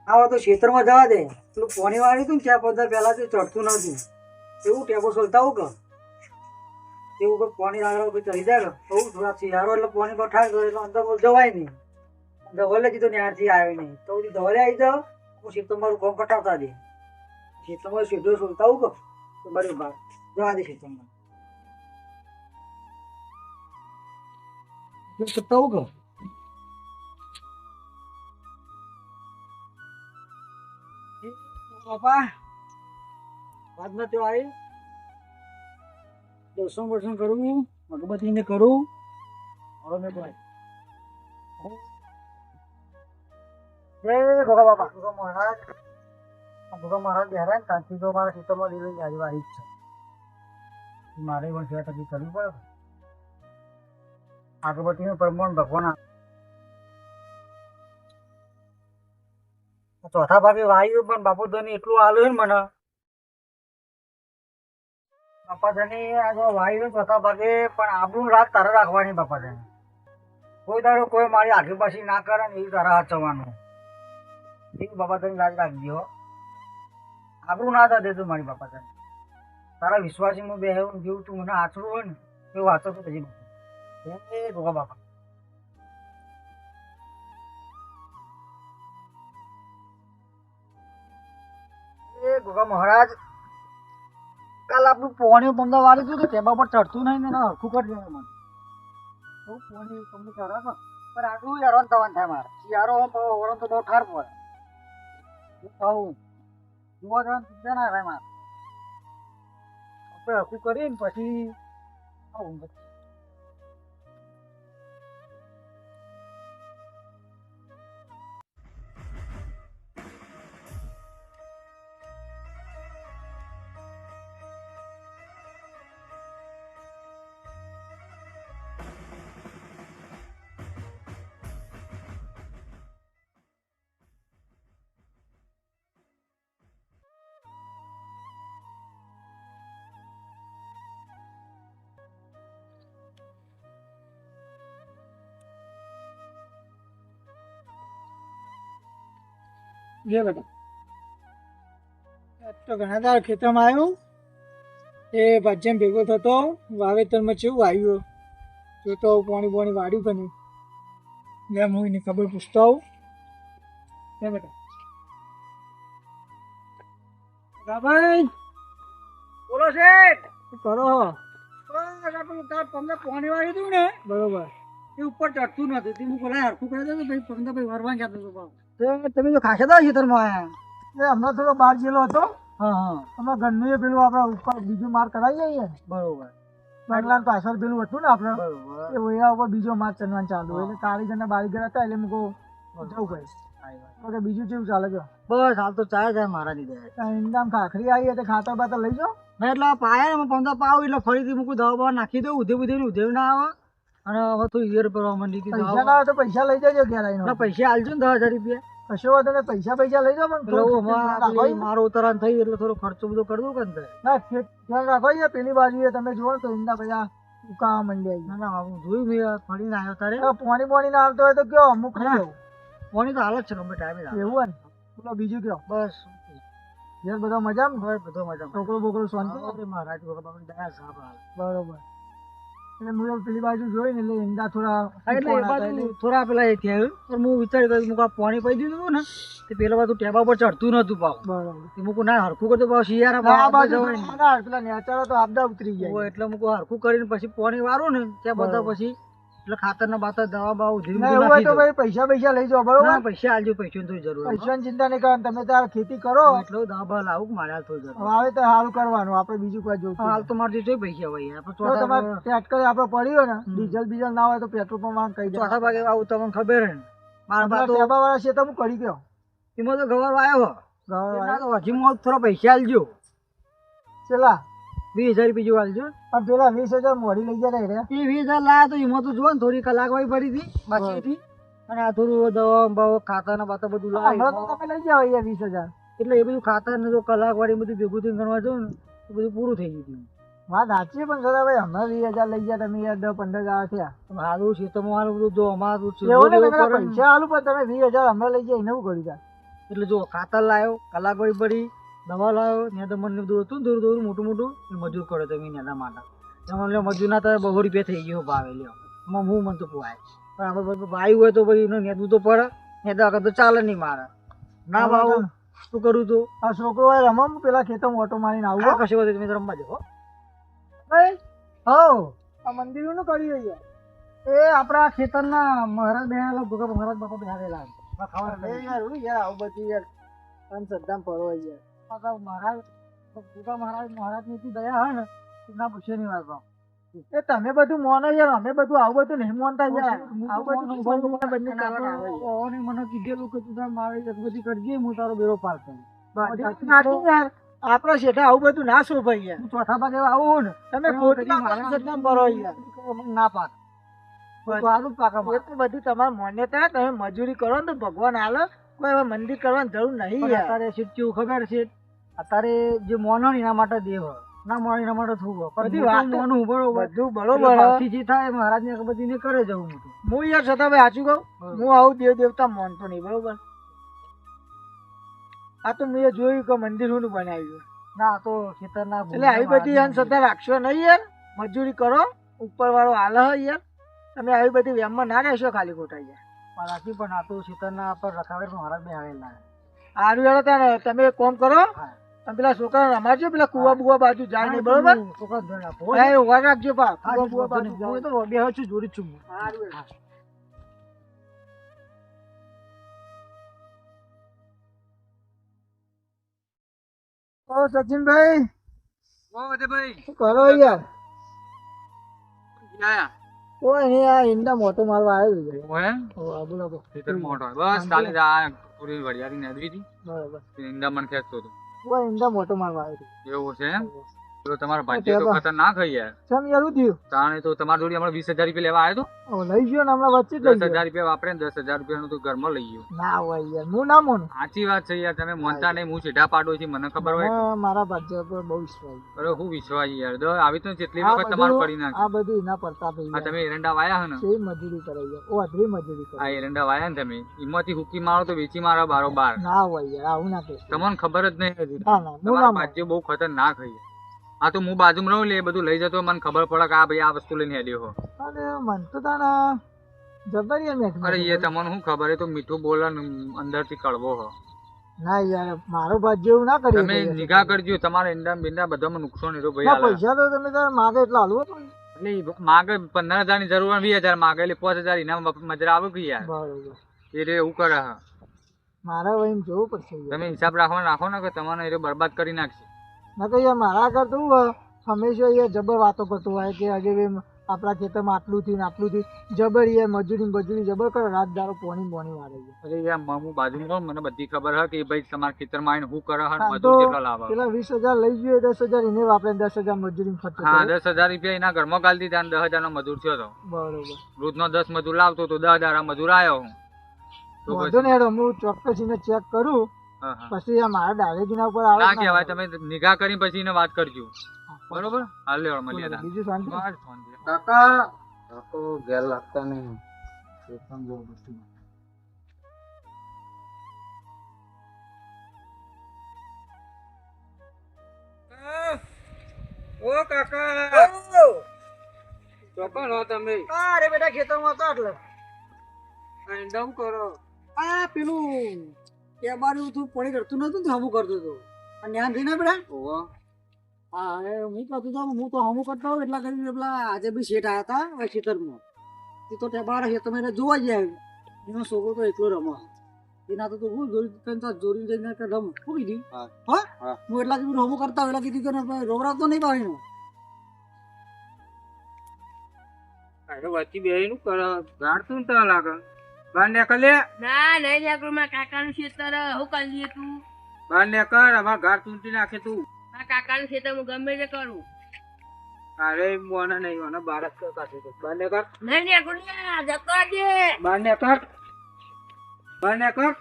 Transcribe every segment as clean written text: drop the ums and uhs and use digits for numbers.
આવો તો ખેતરમાં જવા દે. પેલું પોણી વાળ્યું હતું ને ત્યાં બધા પહેલા તો ચડતું નતું એવું ટેબો સોલતા આવું કે એવું કે પોણી આગળ ચડી જાય કે બહુ થોડા શિયાળો એટલે પોણી બઠાય તો એટલે અંદર જવાય નહીં. ધવલે કીધું ત્યાંથી આવે નહીં તો બધી ધવલે આવી જાઓ હું ખેતર મારું કામ કટાવતા દે ખેતરમાં સીધો સોલતા આવું કે તો બરાબર જવા દે ખેતરમાં સોલતા આવું કે બાપા વાતમાં તો આવી દર્શન વર્શન કરું અગરબત્તીને કરું હવે મેં ભાઈ જય ભોગા બાપા ભોગા મહારાજ બેહરા ને ત્યાંથી તો મારા ખેતરમાં લીલી આજુબાજુ જ છે મારે પણ સેવા ટકી કરવી પડે અગરબત્તીનું પ્રમાણ ભગવાન ચોથા ભાગે વાયુ પણ બાપુ ધની એટલું આલ્યું ને મને બાપા ધની આ વાયુ ચોથા ભાગે પણ આબરૂ રાત તારે રાખવાની બાપા ધની કોઈ તારો કોઈ મારી આગી પાછી ના કરે ને એ તારા હાચવાનું એ બાપા ધની લાજ રાખજો આબરૂ ના થા દેતું મારી બાપા ધની તારા વિશ્વાસીમાં બે જેવું તું મને આચરું હોય ને એવું આચરતું પછી એ ગોગા બાપા ગોગા મહારાજ કાલ આપણું પોણી પંદર વાળી હતું કે ટેબા પર ચડતું નહીં ને હરખું કરી દે મને બહુ પોણી તમને કરે પણ આટલું હેરાન થવાનું થાય મારે શિયાળો વરણ તો બહુ ઠાર પડે કહું જોવા જવાનું ચિંતા ના થાય મારે આપણે હરખું કરીએ ને પછી આવું જે બેટા તો ઘણા તારા ખેતરમાં આવ્યું એ ભાજ્યમ ભેગો થતો વાવેતરમાં કેવું આવ્યું જોતો પાણી પાણી વાળ્યું કે નહીં મેં હું એની ખબર પૂછતો આવું જે બેટા ભાઈ બોલો શેઠ કરો તમને પાણી વાળ્યું હતું ને બરોબર એ ઉપર ચડતું નતું તે હું બોલાય હરખું કરી દે ભાઈ પંદર ભાઈ વરવા કહેતો હતો તમે તો ખાસા હતા ખેતરમાં આવ્યા હમણાં થોડો બહાર ગયેલો હતો હા હા અમારા ઘરનું એ પેલું આપણે ઉપર બીજો માર કરાવી જઈએ બરોબર બંગલા પાછળ પેલું હતું ને આપણે બરોબર એ ઓયા ઉપર બીજો માર ચડવાનું ચાલુ એટલે કારીગરના બારીગર હતા એટલે મૂકો જવું ભાઈ બીજું કેવું ચાલે ગયો બસ હાલ તો ચાલે જાય મારા લીધે ઇન્દામ ખાખરી આવી એટલે ખાતર બાતર લઈ જાઓ મેં એટલે પાયા ને પંદર પાવ એટલે ફરીથી મૂકું દવા બવા નાખી દઉં ઉધે ઉધે ના આવે અને હવે તો ઈયર કરવા માંડી પૈસા ના આવે તો પૈસા લઈ જજો ઘેર આવીને પૈસા આલજો ને 10,000 રૂપિયા કશો વાંધો નહીં પૈસા લઈ જાઓ પણ મારો ઉતરાણ થઈ એટલે થોડો ખર્ચો બધો કરી દઉં કે ના ધ્યાન રાખો પેલી બાજુ તમે જુઓ તો એમના પૈસા ઉકાવા માંડી ના ના હું જોયું મેં ફરીને આવ્યો તારે પાણી ના આવતો હોય તો કયો અમુક પાણી તો હાલ જ છે ગમે ટાઈમે એવું ને બોલો બીજું કયો બસ ઘેર બધા મજામાં બસ બધો મજા છોકરો બોકરો શાંતિ મહારાજ દયા સાહેબ બરોબર એટલે હું પેલી બાજુ જોઈને એટલે ઈંડા થોડા પેલા એ થયા પણ હું વિચાર કર્યું મુકા પાણી પી દીધું ને તે પેલા બાજુ ટેબા પર ચડતું નતું પાવ બરાબર મૂકું ના હરખું કરતું પાવ શિયાળા પેલા નેચારો તો આપદા ઉતરી ગયા એટલે મૂકું હરખું કરીને પછી પાણી વાળું ને ત્યાં બધા પછી એટલે ખાતર ના બાતર દવા બાવ પૈસા લઈ જાઓ બરોબર પૈસા આલજો પૈસા તો જરૂર પૈસાની ચિંતા નહીં કરવાની તમે તાર ખેતી કરો એટલે દવા બા લાવું મારે થોડી જરૂર હવે તો સારું કરવાનું આપણે બીજું કોઈ જોયું હાલ તો મારે જોઈ પૈસા હોય આપણે ટ્રેક્ટર આપણે પડ્યો ને ડીઝલ ના હોય તો પેટ્રોલ પંપ કહી દે ચોથા ભાગે આવું તમને ખબર હે મારા ટેબા વાળા છે તો હું કરી ગયો એમાં તો ગવાર આવ્યો હજી હું થોડા પૈસા આલજો ચલા 20,000 રૂપિયા આલજો પણ પેલા 20,000 મોડી લઈ જાય રે એ 20,000 લાયા તો એમાં તો જો ને થોડી કલાક વાળી પડી હતી બાકી હતી અને આ થોડું દવા બવા ખાતર ને બાતા બધું લાવ્યા તમે લઈ જાવ અહીંયા 20,000 એટલે એ બધું ખાતર ને જો કલાક વાળી બધું ભેગું થઈને ગણવા જાવ ને તો બધું પૂરું થઈ ગયું વાત સાચી પણ સદા ભાઈ હમણાં 20,000 લઈ ગયા તમે 10-15,000 થયા સારું છે તમે મારું બધું જો અમારું પૈસા આલું પણ તમે 20,000 હમણાં લઈ જાય એને શું કર્યું એટલે જો ખાતર લાવ્યો, કલાક વળી પડી, દવા લાવ્યો, ને તો મને બધું હતું દૂર દૂર મોટું મોટું મજૂર કર્યો તમે એના માટે. એમાં લ્યો મજૂર ના તો 200 રૂપિયા થઈ ગયો ભાવે લ્યો. એમાં હું મને તો પોવાય, પણ આપણે બધું ભાઈ હોય તો પછી એને નેદવું તો પડે, નેદા વગર તો ચાલે નહીં મારે. ના ભાવ શું કરું તું? આ છોકરો હોય રમમ પેલા ખેતરમાં ઓટો મારીને આવું. કશું બધું તમે રમવા જાઓ. આ મંદિરનું કર્યું યાર. એ આપણા ખેતરના મહારાજ બેહાલા ભૂગા મહારાજ બાપા બેહારેલા ખબર યાર આવું બધું યાર અંધશ્રદ્ધામાં પડો યાર. મહારાજ ભૂગા મહારાજ ની દયા હોય ને ના પૂછે નહીં વાત. એ તમે બધું મોનો યાર, અમે બધું આવું બધું નહીં મોનતા યાર. આવું બધું મને કીધેલું કે તું મારે બધી કરજે, હું તારો બેરો પાર કરું યાર. આપડે શેઠા આવું બધું ના શું ભાઈ યાર. ચોથા ભાગે આવું ને તમે ખોટી ભરો યાર ના પાક બધું તમારે માન્યતા. તમે મજૂરી કરો ને તો ભગવાન હાલે, કોઈ હવે મંદિર કરવાની જરૂર નહીં. અત્યારે શીખવું ખબર છે, અત્યારે જે મોનો એના માટે દેવ ના મોનો એના માટે થવું બધું બરોબર થાય. મહારાજ ને બધી ને કરે જવું મોટું. હું યાર છતાં ભાઈ સાચું કહું, હું આવું દેવ દેવતા માનતો નહીં બરોબર. આ તો મેં જોયું કે મંદિર હું બનાવ્યું ના તો ખેતરના એટલે આવી બધી અંધશ્રદ્ધા રાખશો નહીં યાર. મજૂરી કરો, ઉપર વાળો હાલ યાર. તમે આવી બધી વેમમાં ના રહેશો ખાલી ખોટા યાર. મારાથી પણ આ તો ખેતરના પર રખાવે મહારાજ બે આવેલા સારું યાર. તારે તમે એક કામ કરો, તમે પેલા છોકરા રમાડજો, પેલા કુવા બુવા બાજુ જાય નહીં બરોબર. છોકરા રાખજો પા કુવા બુવા બાજુ. હું તો બે છું જોડી છું. સચિનભાઈ શું કરો યાર? કોઈ નહીં, આ ઈંડા મોટો મારવા આવ્યો ઈંડા મોટો મારવા આવ્યો. એવું છે એમ? પેલો તમારો ભાઈ તો ખતરનાક હોય યાર. કેમ યાર શું થયું? તાણે તો તમારી જોડે હમણાં 20,000 રૂપિયા લેવા આવ્યો તો. લઈ ગયો ને હમણાં વચ્ચે 10,000 રૂપિયા વાપરે ને 10,000 રૂપિયાનું તો ઘરમાં લઈ ગયો. ના હોય યાર, હું ના મોનું. સાચી વાત છે યાર, તમે માનતા નહીં. હું સીધા પાડો છે, મને ખબર હોય. મારા ભાજ્ય પર બહુ વિશ્વાસ. અરે હું વિશ્વાસ યાર, આવી તો જેટલી વખત તમારું કરી નાખ. આ બધું એના પડતા ભાઈ. આ તમે એરંડા વાયા હે ને, એ મજૂરી કરે યાર. ઓ અધરી મજૂરી કરે. આ એરંડા વાયા ને તમે, એમાંથી હુકી મારો તો વેચી મારો બારોબાર. ના હોય યાર, આવું ના કે. તમને ખબર જ નહીં હતી. ના ના, તમારા ભાજ્ય બહુ ખતરનાક હોય. આ તો હું બાજુમાં રહું લે બધું લઈ જતો, મને ખબર પડે કે આ ભાઈ આ વસ્તુ લઈને હેડ્યો હો. અરે મન તો તારા જબરિયા મેચ. અરે એ તમને શું ખબર, એ તો મીઠું બોલે અંદરથી કડવો હો. ના યાર, મારો ભાજ્ય એવું ના કરી. તમે નિગાહ કરજો, તમારા ઈંડા બિંડા બધામાં નુકસાન એરો ભાઈ. પૈસા તો તમે તારે માગે એટલા હાલવો પડે. એટલે માગે 15,000 ની જરૂર 20,000 માગે એટલે 5,000 એના મજરા આવે કે યાર. બરોબર. એટલે એવું કરે હા. મારા વહીમ જોવું પડશે. તમે હિસાબ રાખો ને કે તમને એ બરબાદ કરી નાખશે. ના તો યાર મારા આગળ તો હંમેશા યાર જબર વાતો કરતો હોય કે આજે આપણા ખેતરમાં આટલું થયું જબર યાર મજૂરી જબર કરે, રાત દારો પોણી મારે. અરે યાર હું બાજુમાં કહું, મને બધી ખબર હે કે ભાઈ તમારા ખેતરમાં આવીને શું કરે હે, મજૂર કેટલા લાવે. પેલા 20,000 લઈ ગયો, 10,000 એને વાપરે, 10,000 મજૂરી ખર્ચો. હા 10,000 રૂપિયા એના ઘરમાં ગાલતી ત્યાં 10,000 નો મજૂર થયો હતો. બરોબર. રોજનો 10 મજૂર લાવતો તો 10,000 આ મજૂર આવ્યો હું. વાંધો નહીં હેડો, હું ચોક્કસ એને ચેક કરું પછી આ મારા ડાયરેક્ટ ઉપર આવે ના કહેવાય. તમે નિગાહ કરી પછી એને વાત કરજો બરોબર. હાલ લેવડ મળીએ. બીજું શાંતિ? કાકા કાકો ઘેર લાગતા નહીં. ઓ કાકા ચોકન હો તમે? અરે બેટા ખેતરમાં હતો એટલે એન્ડમ કરો. આ પેલું કે બારું તું પાણી કરતું નતું ને હમું કરતો હતો. અને ધ્યાન થઈ ને બેટા? ઓહો હા હું કરતો હતો, હું તો હમું કરતો હોઉં એટલા કરી પેલા આજે બી શેઠ આવ્યા હતા ખેતરમાં. એ તો ત્યાં બાર ખેતરમાં એને જોવા જાય, એનો છોકરો તો એકલો રમા. એના તો હું જોડી જઈને રમ શું કીધી. હા હું એટલા કીધું હમું કરતા હોય એટલા કીધું કે રોવરાતો નહીં પાણીનો. વચ્ચે બે નું કરે ગાડતું તો લાગે. બાર ને કર લે. ના નહીં લે, મારા કાકાનું ખેતર હું કરી લઈએ તું. બાર ને કર, અમાર ઘર તૂટી નાખે તું. મારા કાકાનું ખેતર હું ગમે તે કરું. અરે મોને નહીં મને બાર જ કરતા છે. બાર ને કર. નહીં લે ગુડિયા જતો દે. બાર ને કર, બાર ને કર.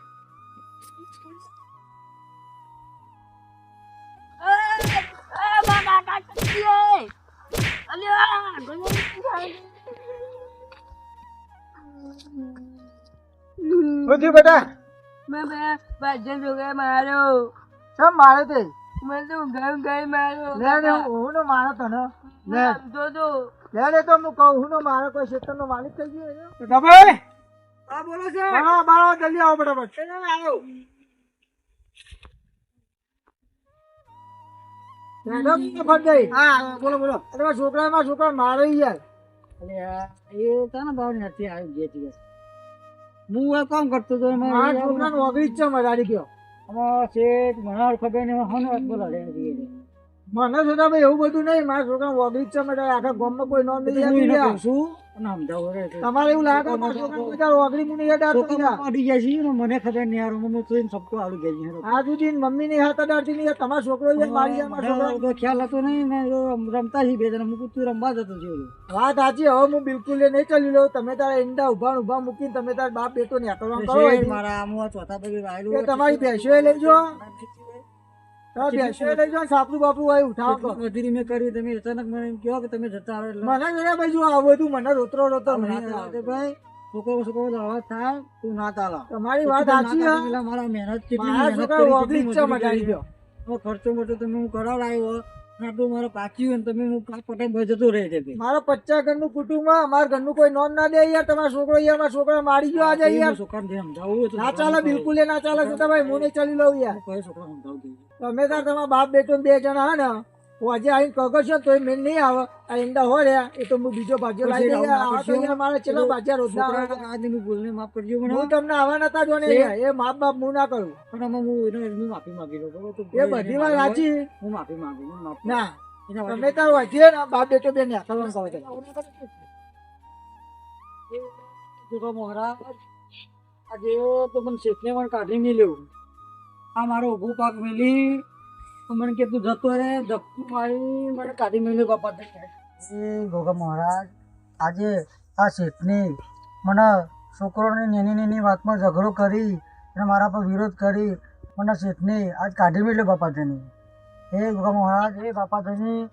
મારા કાકા ચીએ અલ્યા ગુડિયા શું થયું બેટા? મેં પેલા બાજન છોકરા માર્યો. કેમ મારે તે મેં તો ગઈ માર્યો. લે લે હું નો મારે તને લે સમજો તો. લે લે તો હું કહું હું નો મારે કોઈ ક્ષેત્ર નો માલિક થઈ ગયો દબાઈ હા બોલો છે બાળો જલ્દી આવો ફટાફટ આવો હા બોલો બોલો અરે છોકરા મારે યાર એ તને બહાર નથી આવ્યું જે દિવસ હું એ કામ કરતો હતો મારા છોકરાને ઓગળી જ છે મજાડી ગયો અમારા શેઠ મને ખબર નહીં હું બોલાવે મને છોકરા ભાઈ એવું બધું નહીં મારા છોકરા ઓગળી જ છે મજા આખા ગામમાં કોઈ નોંધ નહીં શું તમારે એવું લાગે ઓગળી મુની મને ખબર નહીં યાર મમ્મી તો સબકો આવડી ગઈ આ સુધી મમ્મી ની હાથ અડાડતી નહીં તમારો છોકરો ખ્યાલ હતો નહીં મેં રમતા છીએ બે જણા મૂકું તું રમવા જતો છે વાત સાચી હવે હું બિલકુલ નહીં ચાલી લઉં તમે તારા ઈંડા ઉભા મૂકીને તમે તારા બાપ બેટો ને તમારી ભેંસો લેજો સાપડું બાપડું હોય ઉઠાવો મજૂરી મેં કરી તમે અચાનક મને કહો કે તમે જતા આવે મને ભાઈ જો આવું બધું મને રોતરો ભાઈ છોકરો આવાજ થાય તું ના ચાલા તમારી વાત સાચી મારા મહેનત કેટલી ખર્ચો મોટો તમે હું કરાવડાવ્યો આટલું મારે પાક્યું હોય તમે હું પટાઈ ભાઈ જતો રહે છે મારા 50 ઘરનું કુટુંબ અમારા ઘરનું કોઈ નોંધ ના દે યાર તમારો છોકરો યાર મારા છોકરા મારી ગયો આજે યાર સમજાવું ના ચાલે બિલકુલ ના ચાલે છે ભાઈ હું નહીં ચાલી લઉં યાર છોકરા સમજાવું તમે તાર તમારા બાપ બેટો બે જણા હા ને હું આજે આવીને કગરશો તો મેં નહીં આવે આ ઈંડા હોય એ તો હું બીજો ભાજ્યો લાવી મારે ચલો ભાજ્યા રોજ માફ કરજો હું તમને આવા નતા જો એ માપ બાપ હું ના કરું પણ હું માફી માંગી લઉં એ બધી વાત સાચી હું માફી માંગુ ના તમે તાર વાંચીએ ને બાપ બેટો બે ને મોહરા આજે તો મને શેઠને પણ કાઢી મેલ્યો આ મારો ઉભો પાક મેલી મને કે તું જતો રે ધક્કું મારી મને કાઢી મેલ્યો બાપા ગોગા મહારાજ આજે આ શેઠની મને છોકરોની નાની વાતમાં ઝઘડો કરી અને મારા પર વિરોધ કરી મને શેઠની આજ કાઢી મેલ્યો બાપાધની હે ગોગા મહારાજ હે બાપાધની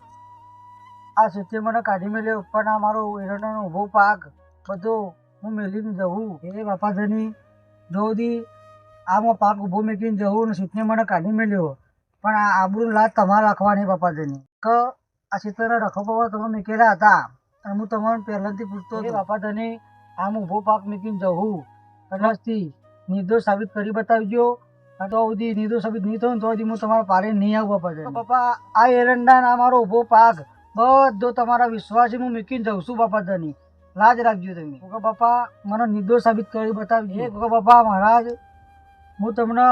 આ શેઠે મને કાઢી મેલ્યો પણ આ મારો એરંડાનો ઉભો પાક બધો હું મેલીને જવું હે બાપાધની જોદી આમાં પાક ઉભો મૂકીને જવું ને શેઠને મને કાઢી મેલ્યો પણ આ આબરૂ લાજ તમારે રાખવાની બાપાજીની કે આ ક્ષેત્રના રખોપા તમે મૂકેલા હતા અને હું તમને પહેલાંથી પૂછતો હતો બાપાજીની આમ ઊભો પાક મૂકીને જવું કદાચથી નિર્દોષ સાબિત કરી બતાવજો તો સુધી નિર્દોષ સાબિત નહીં થયું તો સુધી હું તમારા પારે નહીં આવું બાપાજી બાપા આ એરંડા આ મારો ઊભો પાક બધો તમારા વિશ્વાસી હું મૂકીને જઉં છું બાપાજીની લાજ રાખજો તમે બાપા મને નિર્દોષ સાબિત કરી બતાવજો બાપા મહારાજ હું તમને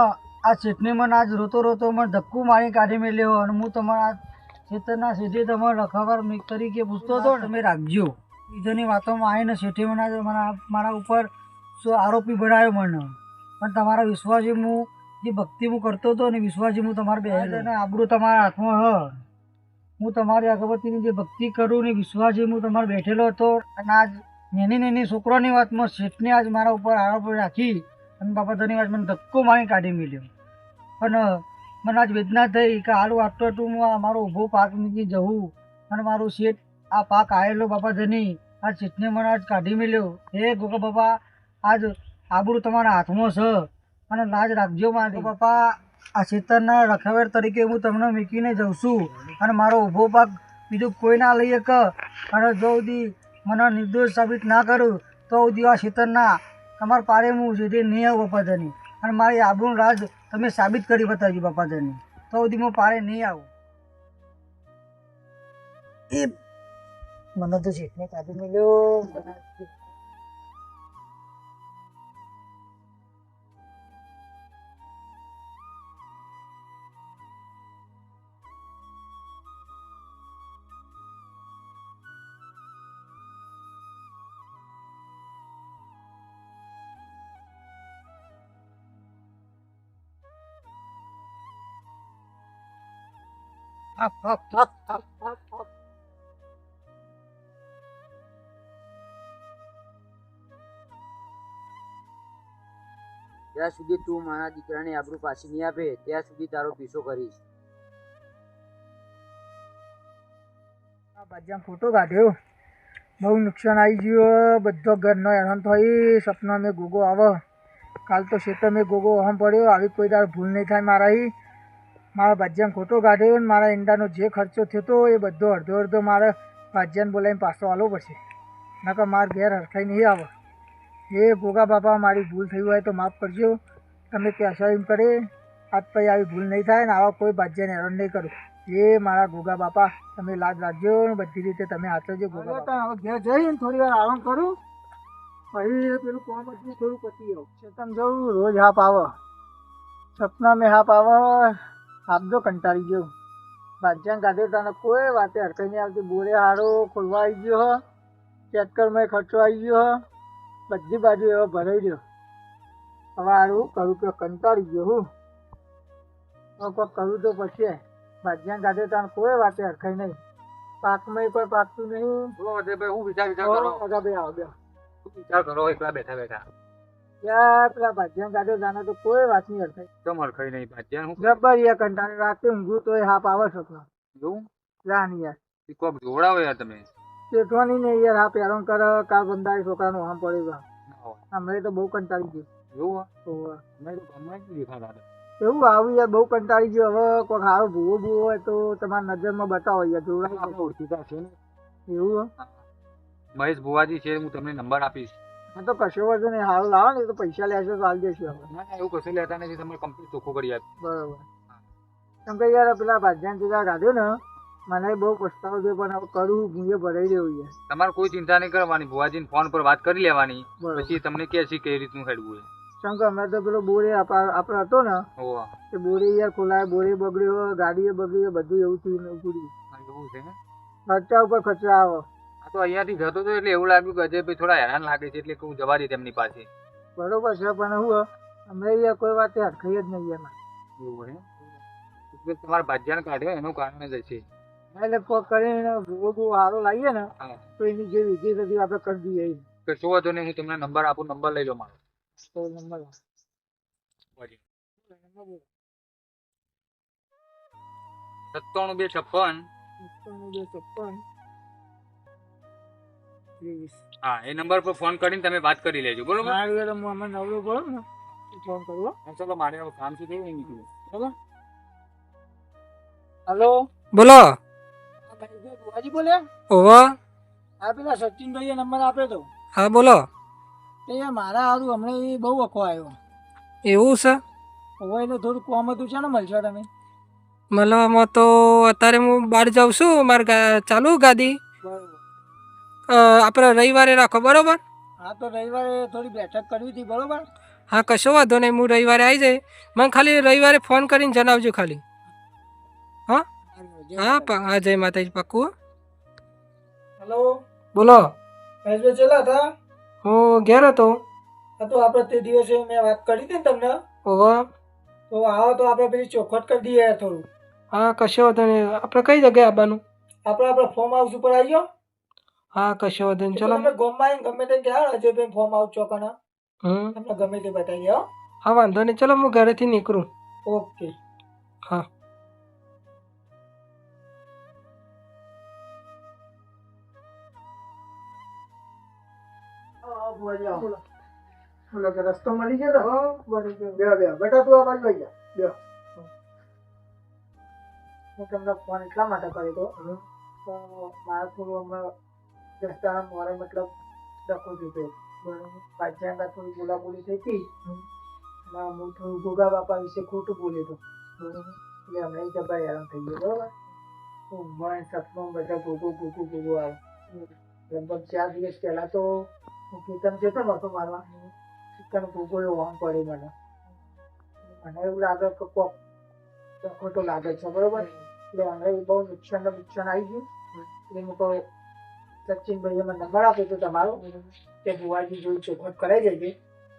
આ શેઠને મને આજ રોતો મને ધક્કું મારી કાઢી મેલ્યો અને હું તમારા ખેતરના શેઠે તમારા રખાવાર તરીકે પૂછતો હતો તમે રાખજો બીજાની વાતોમાં આવીને શેઠે મને મારા ઉપર શું આરોપી બનાવ્યો મને પણ તમારા વિશ્વાસી હું જે ભક્તિ હું કરતો હતો ને વિશ્વાસી હું તમારા બે આબરૂ તમારા હાથમાં હું તમારી અગરબત્તીની જે ભક્તિ કરું ને વિશ્વાસી હું તમારે બેઠેલો હતો અને આજ નાની છોકરાની વાતમાં શેઠને આજ મારા ઉપર આરોપ રાખી અને બાપા ધન્યવાદ મને ધક્કો મારી કાઢી મેલ્યો પણ મને આજ વેદના થઈ કે હાલું આટલું હું મારો ઊભો પાક મૂકી જવું અને મારું શેઠ આ પાક આવેલો બાપા ધની આ શેઠને મને આજ કાઢી મેલ્યો હે ગોગા બાપા આજ આબરૂ તમારા હાથમાં છે અને લાજ રાખજો મારી બાપા આ ખેતરના રખવેર તરીકે હું તમને મૂકીને જઉં છું અને મારો ઊભો પાક બીજું કોઈ ના લઈએ કે અને જો સુધી મને નિર્દોષ સાબિત ના કરું તો સુધી આ ખેતરના તમારા પારે હું સીધે નહીં આવું બાપાધની અને મારી આબરૂ રાજ તમે સાબિત કરી બતાવજો બાપાધની તો સુધી હું પારે નહીં આવું એ મને તો શેઠને કાઢી મળ્યો જ્યાં સુધી તું મારા દીકરાની આબરૂ પાછી નહીં આપે ત્યાં સુધી તારો પીછો કરીશ. બાજ્યા ફોટો કાઢ્યો બહુ નુકસાન આવી ગયું બધો ઘરનો હેરાન થઈ સપના મેં ગોગો આવે કાલ તો ખેતર મેં ગોગો ઓહમ પડ્યો, આવી કોઈ દાડ ભૂલ નહીં થાય મારા ભાજ્યાને ખોટો કાઢ્યો ને મારા ઈંડાનો જે ખર્ચો થયો હતો એ બધો અડધો અડધો મારે ભાજ્યાને બોલાવીને પાછો આલવો પડશે, નકર મારે ઘેર હરખાઈ નહીં આવે. એ ગોગા બાપા મારી ભૂલ થઈ હોય તો માફ કરજો, તમે કહેશો એમ કરે આજ પછી આવી ભૂલ નહીં થાય ને આવા કોઈ ભાજ્યાને હેરાન નહીં કરું. એ મારા ગોગા બાપા તમે લાજ રાખજો ને બધી રીતે તમે હાચવજો ગોગા બાપા. હવે ઘેર જઈને થોડી વાર આરામ કરું પછી પેલું કોમ હતું થોડું પતી આવું. ચેતન જવું રોજ હાપ આવે, સપના મેં હાપ આવે, હાપ જો કંટાળી ગયો. ભાજ્યાને કાઢે તને કોઈ વાતે હરકાઈ નહીં આવતી. બોરે હારો ખોલવા આવી ગયો હ, ચેટકરમાં ખર્ચો આવી ગયો હ, બધી બાજુ એવો ભરાઈ ગયો. હવે હારું કરું કે કંટાળી ગયો હું. હવે કોઈ કરું તો પછી ભાજ્યાને કાઢે તને કોઈ વાતે હરખાઈ નહીં. પાકમાં કોઈ પાકતું નહીં. બોલો અજયભાઈ, હું વિચાર કરો. ભાઈ આવો બે વિચાર કરો એકલા બેઠા બેઠા. યાર પેલા ભાજ્યાને કાઢે જાણે તો કોઈ વાત નહીં હરખાઈ. કેમ હરખાઈ નહીં ભાજ્યા? હું જબર યાર કંટાળે રાતે ઊંઘું તો હાપ આવે સપના. જોઉં જાની યાર કોક જોડાવો યાર તમે. શેઠવાની ને યાર હાપ હેરાન કરે. કાલ બંધારી છોકરાનું આમ પડી ગયો. હમણાં તો બહુ કંટાળી ગયું. એવું અમે તો ગમે દેખાતા હતા. એવું આવું યાર બહુ કંટાળી ગયો. હવે કોઈ સારો ભૂવો હોય તો તમારી નજરમાં બતાવો યાર જોડાય. આપણે ઓળખીતા છે ને. એવું મહેશ ભુવાજી છે, હું તમને નંબર આપીશ. હા તો કશો વાંધો નહીં. સારું લાવો ને તો પૈસા લેશો તો હાલ દેશું હવે. ના એવું કશું લેતા નથી, તમે કમ્પ્લીટ ચોખ્ખું કરી આપી. બરોબર. કેમ કે યાર પેલા ભાજ્યાને ટીકા કાઢ્યો ને મને બહુ પસ્તાવો છે, પણ હવે કરું હું એ ભરાઈ રહ્યો યાર. તમારે કોઈ ચિંતા નહીં કરવાની, ભુવાજીને ફોન પર વાત કરી લેવાની, બરોબર. પછી તમને કહે છે કઈ રીતનું હેડવું. કેમ કે અમે તો પેલો બોરે આપણે હતો ને ઓવા એ બોરે યાર ખોલાય, બોરે બગડ્યો, ગાડીએ બગડી, બધું એવું થયું ઉકળી. એવું છે ને. ખર્ચા ઉપર ખર્ચા આવે. આ તો અહીંયાથી જતો હતો એટલે એવું લાગ્યું કે અજયભાઈ થોડા હેરાન લાગે છે, એટલે હું જવા દે તેમની પાસે. બરોબર છે, પણ હું અમે યાર કોઈ વાતે હરખાઈ જ નહીં એમાં. એવું હે એટલે તમારા ભાજ્યાને કાઢ્યો એનું કારણ જ છે. એટલે કોક કરીને ભૂવો બહુ સારો લાવીએ ને તો એની જે વિધિ થતી આપણે કરી દઈએ. તો શું હતો ને, હું તમને નંબર આપું, નંબર લઈ લો મારો. તો નંબર 97 હા, એ નંબર પર ફોન કરીને તમે વાત કરી લેજો. બરોબર. અમે નવરો પડો ને ફોન કરવો. ચલો મારે હવે કામ શું થયું નીકળ્યું. બરોબર. હલો બોલો. ભુવાજી બોલે? ઓહો. હા પેલા સચિનભાઈએ નંબર આપ્યો તો. હા બોલો. એ મારા સારું હમણાં એ બહુ વખો આવ્યો. એવું છે? હવે એટલે થોડું કોમ હતું છે ને, મળશો તમે? મળવામાં તો અત્યારે હું બહાર જાઉં છું, મારે ચાલુ ગાડી. બરોબર. આપણે રવિવારે રાખો. બરોબર. હા તો રવિવારે થોડી બેઠક કરવી હતી. બરોબર. હા કશો વાંધો નહીં, હું રવિવારે આવી જાય. મને ખાલી રવિવારે ફોન કરીને જણાવજો ખાલી. હા હા જય માતાજી. પાક્કું. હલો બોલો. મહેશભાઈ ચેલા હતા? હું ઘેર હતો. હા તો આપણે તે દિવસે મેં વાત કરી હતી ને તમને. ઓહો. તો આવો તો આપણે પેલી ચોખવટ કરી દઈએ યાર થોડું. હા કશો વાંધો નહીં. આપણે કઈ જગ્યાએ આવવાનું? આપણે ફોર્મ હાઉસ ઉપર આવી ગયો. હા કશો વાંધો નહીં. ચલો તમે ગોમમાં આવીને ગમે તે ક્યાં અજયભાઈ ફોર્મ હાઉસ ચોકના તમને ગમે તે બતાવી આવો. હા વાંધો નહીં. ચલો હું ઘરેથી નીકળું. ઓકે. હા. બોલો કે રસ્તો મળી ગયો તો? બે બેટા તું આ બાજુ આવી જા. હું તમને ફોન એટલા માટે કર્યો હતો તો મારે થોડું હમણાં રસ્તા મારે મતલબ ડખો થયો. બરાબર. પાછા થોડી બોલાબોલી થઈ હતી. હું થોડું ગોગા બાપા વિશે ખોટું બોલ્યો હતો. બરાબર. એટલે હમણાં જબર હેરાન થઈ ગયો. બરાબર. ઊંઘમાં સપનું બધા ગોગો આવે. લગભગ 4 દિવસ પહેલા તો હું કીર્તન જતો નતો મારવા. કીર્તન ગોગો એવો આમ પડે મને એવું લાગે કે કોક ખોટો લાગે છે. બરોબર. એટલે હમણાં બહુ નુકસાન આવી ગયું. એટલે હું કહું સચિનભાઈએ મને નંબર આપ્યો હતો તમારો કે ભુવાજી જોઈ ચોખવટ કરાવી દેજે.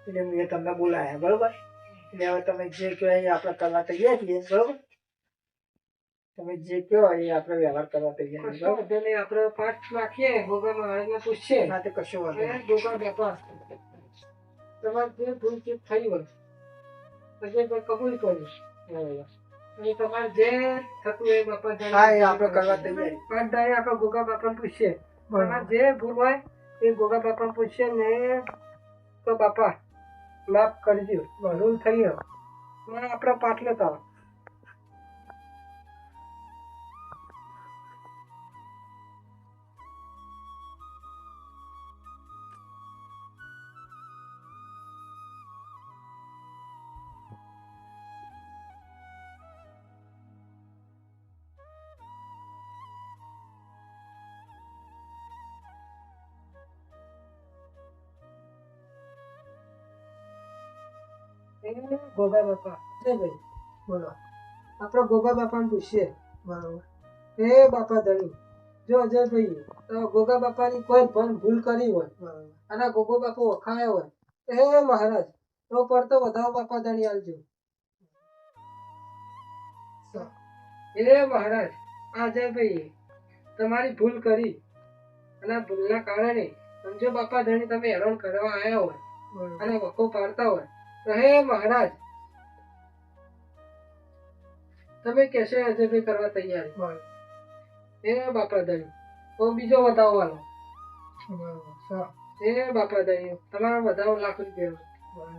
એટલે મેં તમને બોલાયા. બરોબર. એટલે હવે તમે જે કહો એ આપણે કરવા તૈયાર છીએ. બરોબર. તમે જે કહો એ આપણે વ્યવહાર કરવા તૈયાર છીએ. આપણે પાઠ નાખીએ. ગોગા મહારાજને પૂછીએ. ના તો કશો વાંધો નહીં. ગોગા બાપા તમારે જે ભૂલ ચૂક થઈ હોય પછી કબૂલ કર્યું. તમારે જે થતું એ બાપા આપણે કરવા તૈયાર. પાંચ દાડે આપણે ગોગા બાપાને પૂછીએ. તમારે જે ભૂલ હોય એ ગોગા બાપાને પૂછીએ ને તો બાપા માફ કરજો, ભૂલ થઈ આપણા પાટલે તો ગોગા બાપા છે ભાઈ, બોલો. આપણે ગોગા બાપાને પૂછીએ. બરોબર. એ બાપા ધણી, જો અજયભાઈ તો ગોગા બાપાની કોઈ પણ ભૂલ કરી હોય, બરોબર, અને ગોગો બાપો વખાયો હોય, એ મહારાજ તો પડતો વધાવો બાપા ધણી આલજો. એ મહારાજ, આ અજયભાઈ તમારી ભૂલ કરી, અને આ ભૂલના કારણે સમજો બાપા ધણી તમે હેરાન કરવા આવ્યા હોય અને વખો પાડતા હોય, તો હે મહારાજ તમે કહેશો અજયભાઈ કરવા તૈયાર. એ બાપા ધણી તો બીજો વધાવો વાલો. એ બાપા ધણી તમારો વધાવો ₹1,00,000.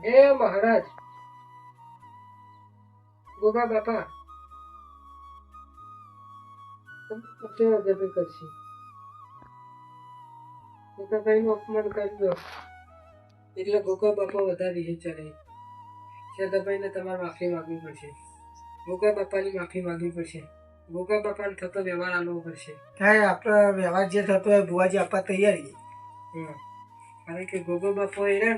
એ મહારાજ ગોગા બાપા તમે અજયભાઈ કરશે, ગોગાભાઈ નું અપમાન કરી દો એટલે ગોગા બાપા વધારે છે. ચડે શેતાભાઈને તમારે માફી માંગવી પડશે, ગોગા બાપાની માફી માંગવી પડશે, ગોગા બાપાને થતો વ્યવહાર આલવો પડશે. હા, આપણો વ્યવહાર જે થતો હોય ભુવાજી આપવા તૈયારી. કારણ કે ગોગો બાપો એ ને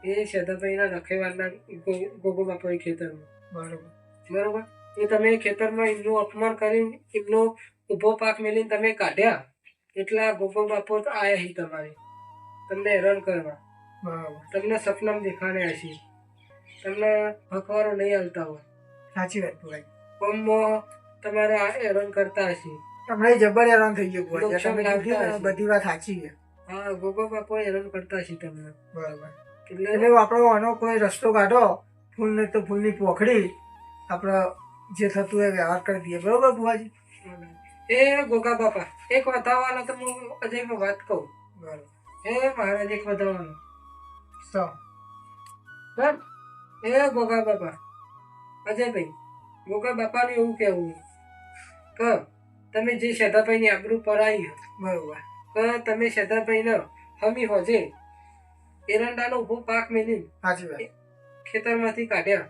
એ શેતાભાઈના રખેવાળના ગોગો બાપો એ ખેતરમાં. બરોબર બરોબર. એ તમે ખેતરમાં એમનું અપમાન કરીને એમનો ઊભો પાક મેળીને તમે કાઢ્યા, એટલા ગોગો બાપો આયા હી તમારે તમને હેરાન કરવા. તમને સપનામાં દેખાડ્યા હશે, તમને હકવારો નહીં હાલતા હોય. સાચી વાત ભાઈ. કોમમાં તમારે હેરાન કરતા હશે, તમને જબર હેરાન થઈ ગયું. બધી વાત સાચી છે. હા, ગોગો બાપો હેરાન કરતા હશે તમને. બરાબર. એટલે આપણો આનો કોઈ રસ્તો કાઢો, ફૂલ ને તો ફૂલની પોખડી આપણે જે થતું હોય વ્યવહાર કરી દઈએ. બરોબર ભુવાજી. એ ગોગા બાપા એક વધારવાનો તો હું અજયમાં વાત કહું. બરાબર. એ મહારાજ એક વધારવાનો. એ ગોગા બાપા અજયભાઈ, ગોગા બાપાનું એવું કેવું કે તમે જે શેતાભાઈની આબરૂ પરાઈ, બરોબર, કે તમે શેતાભાઈને હમી હોજે એરંડાનો ઉભો પાક મેળવી ખેતરમાંથી કાઢ્યા,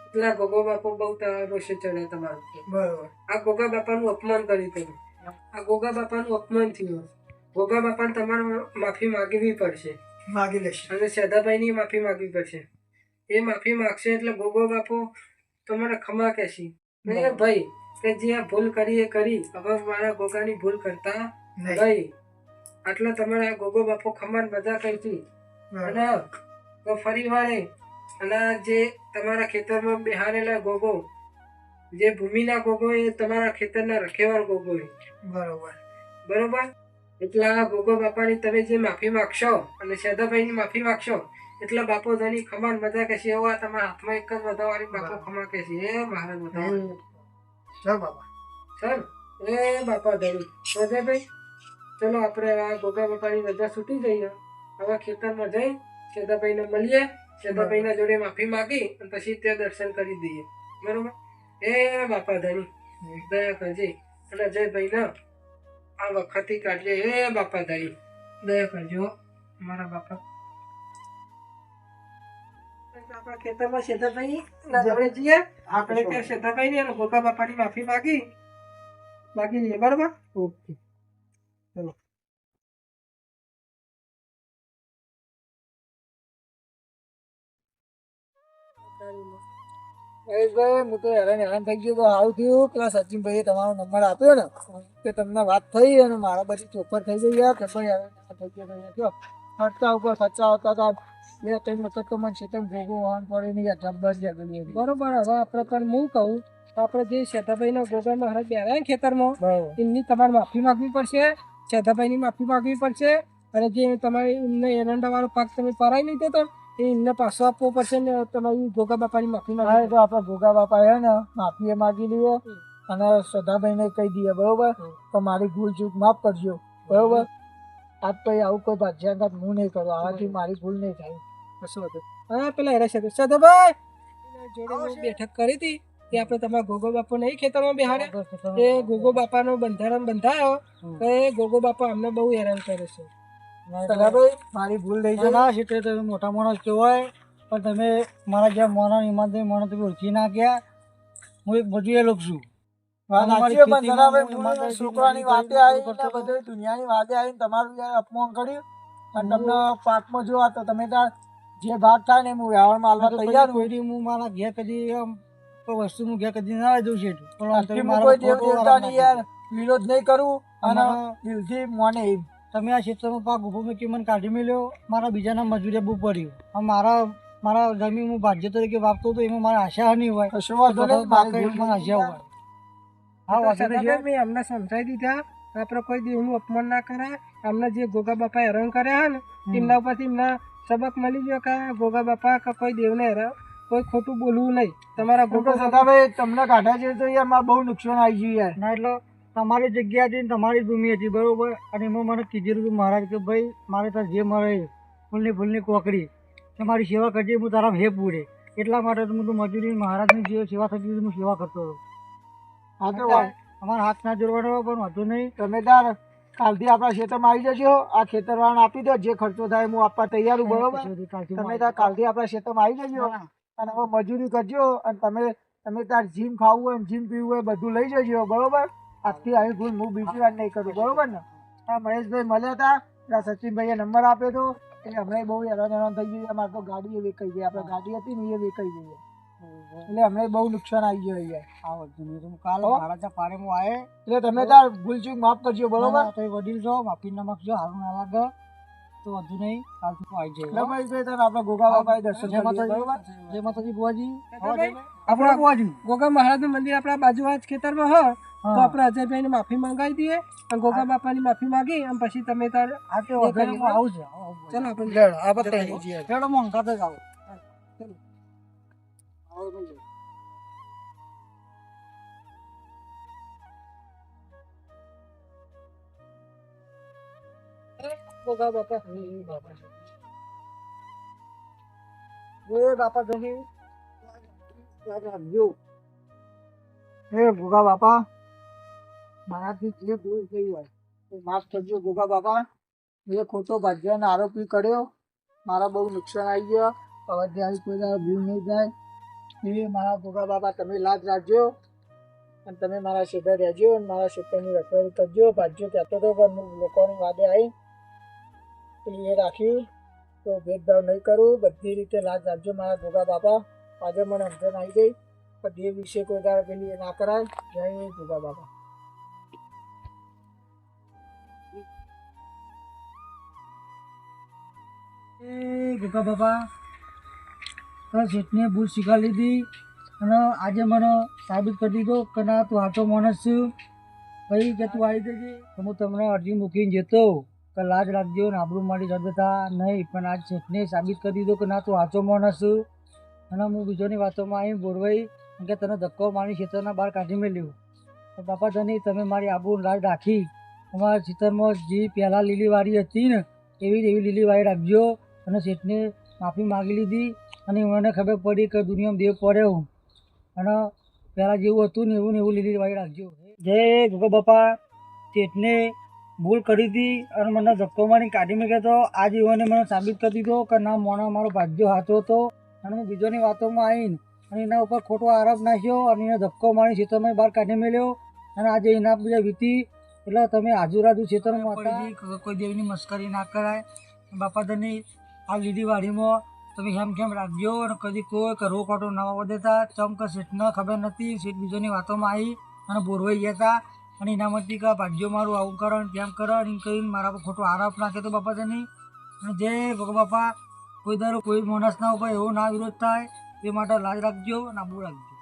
એટલા ગોગો બાપો બહુ રોષે ચડ્યા તમારું. બરોબર. આ ગોગા બાપાનું અપમાન કર્યું તમે, આ ગોગા બાપાનું અપમાન થયું. ગોગા બાપાને તમારે માફી માગવી પડશે. માગી લેશે. અને શેતાભાઈની માફી માગવી પડશે. એ માફી માગશે એટલે ગોગો બાપો તમારે ખમા કહેશે. ભાઈ કે જે આ ભૂલ કરી એ કરી, હવે મારા ગોગાની ભૂલ કરતા નહીં. એટલે તમારે આ ગોગો બાપો ખમાન મજા કરતી અને તો ફરી વારે અને જે તમારા ખેતરમાં બેહારેલા ગોગો, જે ભૂમિના ગોગો એ તમારા ખેતરના રખેવાળ ગોગો. બરોબર બરોબર. એટલે આ ગોગો બાપાની તમે જે માફી માગશો અને શેતાભાઈની માફી માગશો એટલે બાપો ધણી ખમાન મજા કહેશે. એવો આ તમારા હાથમાં એક જ વધારવાની બાપો ખમા કહેશે. એ મહારાજ વધારવા સર બાપા સર. એ બાપા ધણી અજયભાઈ, ચલો આપણે આ ગોગા બાપાની રજા છૂટી જઈએ. હવે ખેતરમાં જઈ શેતાભાઈને મળીએ, શેતાભાઈના જોડે માફી માગી અને પછી ત્યાં દર્શન કરી દઈએ. બરોબર. એ બાપા ધણી દયા કરજે અને અજયભાઈને આ વખતથી કાઢજે. એ બાપા ધણી દયા કરજો મારા બાપા. આપણા ખેતરમાં શેતાભાઈ ના જોડે જઈએ, આપણે ત્યાં શેતાભાઈ ને ગોગા બાપાની માફી માગી લઈએ. બરોબર. ઓકે ચલો. હું તો હેરાન થઈ ગયો. તો સારું થયું પેલા સચિનભાઈએ તમારો નંબર આપ્યો ને કે તમને વાત થઈ અને મારા બધી ચોપર થઈ ગઈ. યાર ખબર હેરાન થઈ ગયો. ખર્ચા ઉપર ખર્ચા આવતા હતા. 2-3 વખત તો મને શેતમ ભોગવું વાહન પડે નહીં. જબ્બર જગલી. બરોબર. હવે આપણે પણ હું કહું આપણે જે શેતાભાઈના ગોગા મહારાજ બેરાય ખેતરમાં એમની તમારે માફી માંગવી પડશે, શેતાભાઈની માફી માંગવી પડશે. અને જે તમારે એમને એરંડા વાળો પાક તમે પરાઈ નહીં દેતો એ એમને પાછો આપવો પડશે ને તમારી ગોગા બાપાની માફી માંગવી. તો આપણે ગોગા બાપા હે ને માફી માગી લઈએ અને સદાભાઈને કહી દઈએ. બરોબર. તો મારી ભૂલ ચૂક માફ કરજો. બરોબર. આજ પછી આવું કોઈ ભાજ્યાઘાત હું નહીં કરું. આનાથી મારી ભૂલ નહીં થાય. કશું હતું. હા પેલા હેરા સદાભાઈ જોડે મેં બેઠક કરી હતી તે આપણે તમારા ગોગો બાપુ નહીં ખેતરમાં બેહાડે એ ગોગો બાપાનો બંધારણ બંધાયો તો એ ગોગો બાપા અમને બહુ હેરાન કરે છે. સદાભાઈ મારી ભૂલ થઈ છે. ના સીટે તમે મોટા માણસ કહેવાય પણ તમે મારા જેમ મોના ઈમાનદારી માણસ તમે ઓળખી ના ગયા. હું એક મજૂરી લોક છું. છોકરાની વાતે આવીને બધું દુનિયાની વાતે આવીને તમારું જયારે અપમાન કર્યું અને તમને પાકમાં જોવા તો તમે તાર જે ભાગ થાય ને હું વ્યવહારમાં આલવા તૈયાર કોઈ હું મારા ઘેર કદી કોઈ વસ્તુ હું ઘેર કદી ના દઉં છું કોઈ દેવ દેવતાની યાર વિરોધ નહીં કરું અને દિલથી મોને તમે આ ક્ષેત્રમાં પાક ઉભો મૂકી મને કાઢી મેલ્યો મારા બીજાના મજૂરી બહુ પડ્યું મારા જમીન હું ભાજ્ય તરીકે વાપતો હતો એમાં મારી આશા નહીં હોય આશા હોય. મેં અમને સમજાવી દીધા આપણે કોઈ દેવનું અપમાન ના કરાય. અમને જે ગોગા બાપા હેરાન કર્યા ને તેમના ઉપરથી એમને સબક મળી ગયો કે ગોગા બાપા કે કોઈ દેવને હેરાન કોઈ ખોટું બોલવું નહીં. તમારા ગોગા સદાભાઈ તમને કાઢ્યા છે તો યાર મારે બહુ નુકસાન આવી ગયું યાર. ના એટલે તમારી જગ્યા હતી તમારી ભૂમિ હતી બરોબર અને એમાં મને કીધેલું હતું મહારાજ કે ભાઈ મારે તાર જે મળે ફૂલની કોકડી તમારી સેવા કરજે હું તારા હે પૂરે એટલા માટે હું તો મજૂરી મહારાજની જે સેવા થતી હતી હું સેવા કરતો હતો. હા તો અમારા હાથ ના જોડવાનો પણ વાંધો નહીં. તમે તાર કાલથી આપણા ખેતરમાં આવી જજો. આ ખેતરવાળાને આપી દો જે ખર્ચો થાય હું આપવા તૈયાર છું બરોબર. તમે તાર કાલથી આપણા ખેતરમાં આવી જજો અને હવે મજૂરી કરજો અને તમે તાર જીમ ખાવું હોય જીમ પીવું હોય બધું લઈ જજો બરોબર. આજથી આવી ભૂલ હું બીજી વાર નહીં કરું બરોબર ને. હા મહેશભાઈ મળ્યા હતા પેલા સચિનભાઈએ નંબર આપ્યો હતો એ હમણાં બહુ હેરાન થઈ ગઈ. અમારે તો ગાડી એ વેચાઈ ગઈ. આપણે ગાડી હતી ને એ વેચાઈ ગઈ એટલે હમણાં બહુ નુકસાન આવી ગયું અહીંયા. કાલે મારા પારે હું આવે એટલે તમે તાર ભૂલ ચૂક માફ કરજો બરોબર. તો વડીલ છો માફી ના માગજો સારું ના લાગે તો વધુ નહીં કાલથી હું આવી જાય. આપણે ગોગા બાપા દર્શન જય માતાજી બુવાજી. આપણા બુવાજી ગોગા મહારાજનું મંદિર આપણા બાજુ જ ખેતરમાં હોય તો આપણે અજયભાઈને માફી માંગાવી દઈએ અને ગોગા બાપાની માફી માંગી અને પછી તમે તાર આવું છે. ચલો આપણે મોંઘા તો જાઓ. ગોગા બાપા બાપા જમી રાખજો. હે ગોગા બાપા મારાથી જે ભૂલ થઈ હોય એ માફ કરજો ગોગા બાપા. મેં ખોટો ભાજ્યનો આરોપી કર્યો મારા બહુ નુકસાન આવી ગયો. હવે ત્યાં કોઈ ભૂલ નહીં જાય એ મારા ગોગા બાપા તમે લાજ રાખજો અને તમે મારા ક્ષેત્ર રહેજો અને મારા ક્ષેત્રની રખવાળી કરજો. ભાજ્યો કહેતો હતો પણ લોકોની વાદે આવી એ રાખ્યું તો ભેદભાવ નહીં કરું. બધી રીતે લાજ રાખજો મારા ગોગા બાપા. આજે મને સમજણ આવી ગઈ પણ દેવ વિશે કોઈ તારે પેલી એ ના કરાય. જય ગોગા બાપા. ગોગા બાપા તારા શેઠને ભૂલ શીખવા લીધી અને આજે મને સાબિત કરી દીધો કે ના તું આટો માણસ છું. ભાઈ કે તું આવી જજે તો હું તમને અરજી મૂકીને જતો કે લાજ રાખજો ને આબરૂ મારી જતા નહીં. પણ આજ શેઠને સાબિત કરી દીધો કે ના તું આચો માણસ છું અને હું બીજોની વાતોમાં આવી બોરવાઈ કે તને ધક્કો મારી ખેતરના બહાર કાઢી મેલ્યું. બાપા ધની તમે મારી આબરૂ લાજ રાખી. અમારા ખેતરમાં જે પહેલાં લીલી વાડી હતી ને એવી લીલી વાડી રાખજો અને શેઠને માફી માગી લીધી અને મને ખબર પડી કે દુનિયામાં દેવ પડ્યો અને પહેલાં જેવું હતું ને એવું લીલી વાડી રાખજો. જય ગોગા બાપા. શેઠને ભૂલ કરી હતી અને મને ધક્કો મારી કાઢી મૂક્યો હતો. આ જીવને મને સાબિત કરી દીધો કે ના મોણા મારો ભાગ્યો હાથો હતો અને હું બીજોની વાતોમાં આવીને અને એના ઉપર ખોટો આરોપ નાખ્યો અને એને ધક્કો મારી ખેતરમાં બહાર કાઢી મેલ્યો અને આજે એના બીજા વીતી એટલે તમે આજુબાજુ ખેતરમાં હતા. કોઈ દેવની મસ્કરી ના કરાય. બાપા ધની આ લીલી વાડીમાં તમે કેમ રાખજો અને કદી કોઈ રોક ઓટો ના દેતા. ચમક શેઠને ખબર નથી. શેઠ બીજોની વાતોમાં આવી અને બોરવાઈ ગયા હતા અને એનામાંથી કે ભાગ્યો મારું આવું કરો ને તેમ કરો અને કહીને મારા પર ખોટો આરોપ નાખ્યો હતો બાપા ધની. અને જય ગોગા બાપા કોઈ દારો કોઈ માણસના ઉપર એવો ના વિરોધ થાય એ માટે લાજ રાખજો અને આબરૂ રાખજો.